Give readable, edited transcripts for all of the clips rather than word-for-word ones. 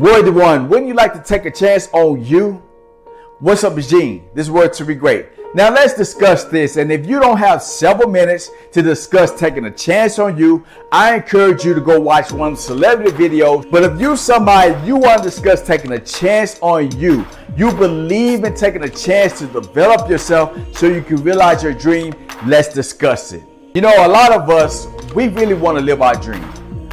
Word one, wouldn't you like to take a chance on you? What's up, it's Gene. This is Word to Be Great. Now let's discuss this. And if you don't have several minutes to discuss taking a chance on you, I encourage you to go watch one of the celebrity videos. But if you're somebody you want to discuss taking a chance on you, you believe in taking a chance to develop yourself so you can realize your dream, let's discuss it. You know, a lot of us, we really want to live our dream.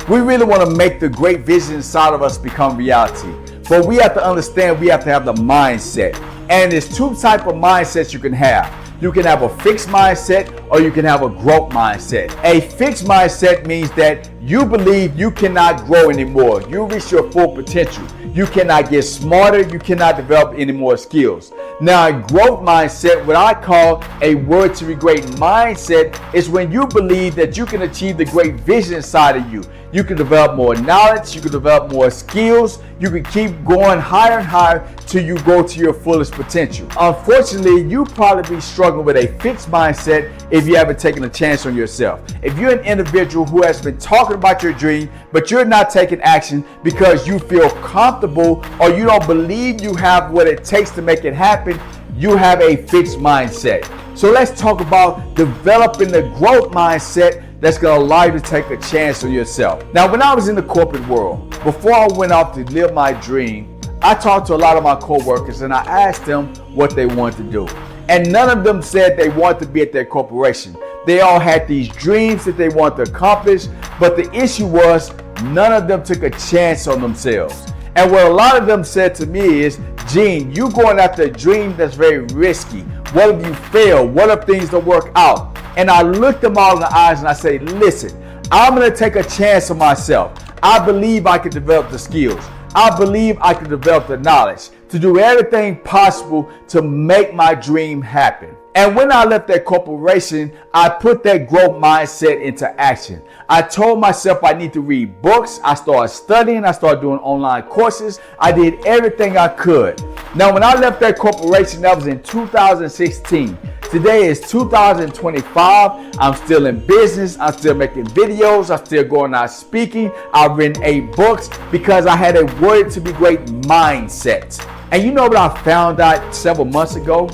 We really want to make the great vision inside of us become reality. But we have to understand we have to have the mindset. And there's two types of mindsets you can have. You can have a fixed mindset or you can have a growth mindset. A fixed mindset means that you believe you cannot grow anymore. You reach your full potential. You cannot get smarter. You cannot develop any more skills. Now, a growth mindset, what I call a Word to Be Great mindset, is when you believe that you can achieve the great vision inside of you. You can develop more knowledge. You can develop more skills. You can keep going higher and higher till you go to your fullest potential. Unfortunately, you probably be struggling with a fixed mindset if you haven't taken a chance on yourself. If you're an individual who has been talking about your dream, but you're not taking action because you feel comfortable or you don't believe you have what it takes to make it happen, you have a fixed mindset. So let's talk about developing the growth mindset that's going to allow you to take a chance on yourself. Now, when I was in the corporate world, before I went off to live my dream, I talked to a lot of my coworkers and I asked them what they wanted to do. And none of them said they wanted to be at their corporation. They all had these dreams that they wanted to accomplish, but the issue was none of them took a chance on themselves. And what a lot of them said to me is, Gene, you going after a dream that's very risky. What if you fail? What if things don't work out? And I looked them all in the eyes and I say, listen, I'm going to take a chance on myself. I believe I can develop the skills. I believe I can develop the knowledge to do everything possible to make my dream happen. And when I left that corporation, I put that growth mindset into action. I told myself I need to read books. I started studying. I started doing online courses. I did everything I could. Now, when I left that corporation, that was in 2016. Today is 2025. I'm still in business. I'm still making videos. I'm still going out speaking. I've written 8 books because I had a Word to Be Great mindset. And you know what I found out several months ago?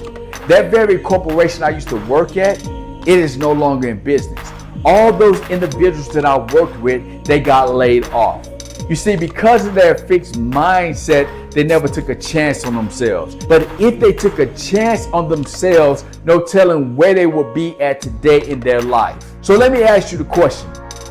That very corporation I used to work at, it is no longer in business. All those individuals that I worked with, they got laid off. You see, because of their fixed mindset, they never took a chance on themselves. But if they took a chance on themselves, no telling where they would be at today in their life. So let me ask you the question.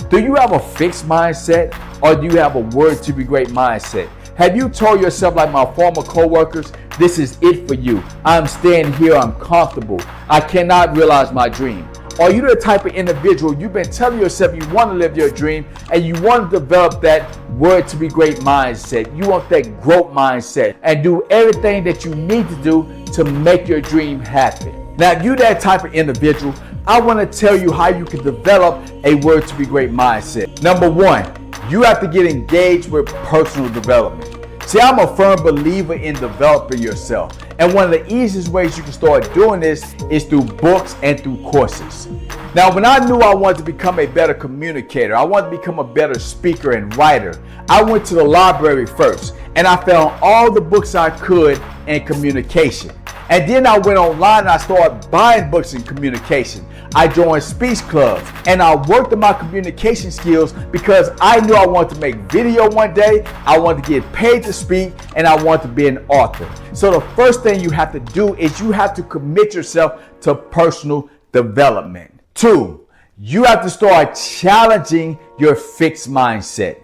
Do you have a fixed mindset or do you have a Word to Be Great mindset? Have you told yourself, like my former co-workers, this is it for you. I'm staying here. I'm comfortable. I cannot realize my dream. Are you the type of individual you've been telling yourself you want to live your dream and you want to develop that Word to Be Great mindset? You want that growth mindset and do everything that you need to do to make your dream happen. Now, if you're that type of individual, I want to tell you how you can develop a Word to Be Great mindset. Number one, you have to get engaged with personal development. See, I'm a firm believer in developing yourself. And one of the easiest ways you can start doing this is through books and through courses. Now, when I knew I wanted to become a better communicator, I wanted to become a better speaker and writer, I went to the library first and I found all the books I could in communication. And then I went online and I started buying books in communication. I joined speech clubs and I worked on my communication skills because I knew I wanted to make video one day, I wanted to get paid to speak, and I wanted to be an author. So the first thing you have to do is you have to commit yourself to personal development. 2, you have to start challenging your fixed mindset.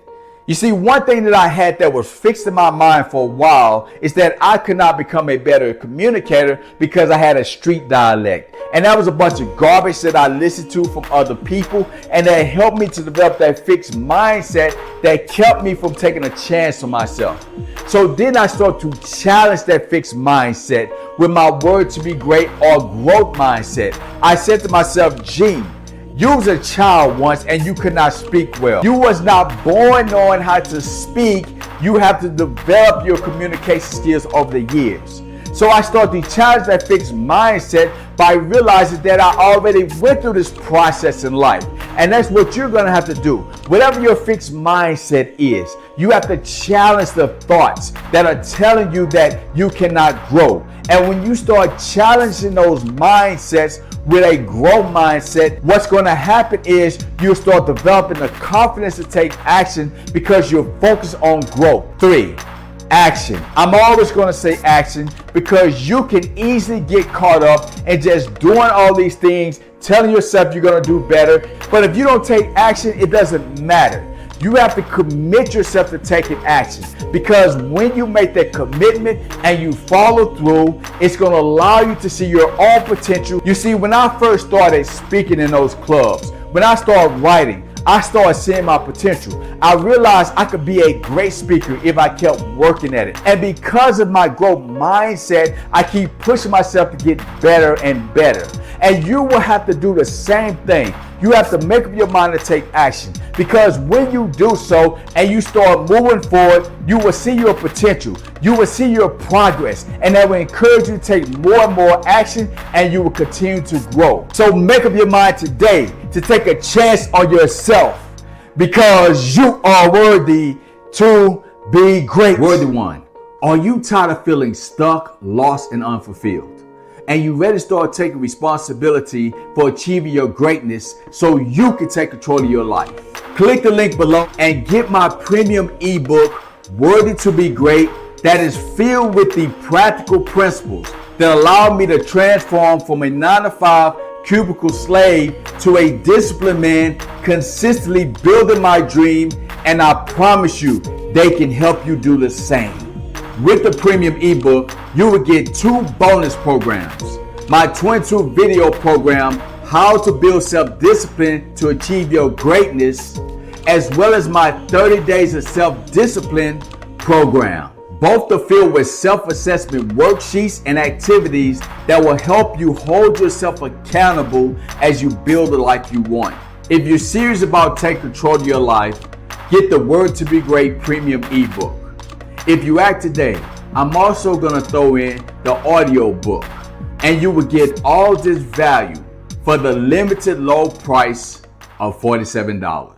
You see, one thing that I had that was fixed in my mind for a while is that I could not become a better communicator because I had a street dialect. And that was a bunch of garbage that I listened to from other people, and that helped me to develop that fixed mindset that kept me from taking a chance on myself. So then I started to challenge that fixed mindset with my Word to Be Great or growth mindset. I said to myself, Gene, you was a child once and you could not speak well. You was not born knowing how to speak. You have to develop your communication skills over the years. So I started to challenge that fixed mindset by realizing that I already went through this process in life. And that's what you're going to have to do. Whatever your fixed mindset is, you have to challenge the thoughts that are telling you that you cannot grow. And when you start challenging those mindsets with a growth mindset, what's going to happen is you'll start developing the confidence to take action because you're focused on growth. 3, action. I'm always going to say action because you can easily get caught up in just doing all these things, telling yourself you're going to do better. But if you don't take action, it doesn't matter. You have to commit yourself to taking action, because when you make that commitment and you follow through, it's going to allow you to see your own potential. You see, when I first started speaking in those clubs, when I started writing, I started seeing my potential. I realized I could be a great speaker if I kept working at it. And because of my growth mindset, I keep pushing myself to get better and better. And you will have to do the same thing. You have to make up your mind to take action, because when you do so and you start moving forward, you will see your potential. You will see your progress, and that will encourage you to take more and more action, and you will continue to grow. So make up your mind today to take a chance on yourself, because you are worthy to be great. Worthy one, are you tired of feeling stuck, lost, and unfulfilled? And you ready to start taking responsibility for achieving your greatness so you can take control of your life? Click the link below and get my premium ebook, Worthy to be Great, that is filled with the practical principles that allow me to transform from a 9-to-5 cubicle slave to a disciplined man, consistently building my dream. And I promise you, they can help you do the same. With the premium ebook, you will get 2 bonus programs. My 22 video program, How to Build Self-Discipline to Achieve Your Greatness, as well as my 30 Days of Self-Discipline program. Both are filled with self-assessment worksheets and activities that will help you hold yourself accountable as you build the life you want. If you're serious about taking control of your life, get the Word to Be Great premium ebook. If you act today, I'm also going to throw in the audio book, and you will get all this value for the limited low price of $47.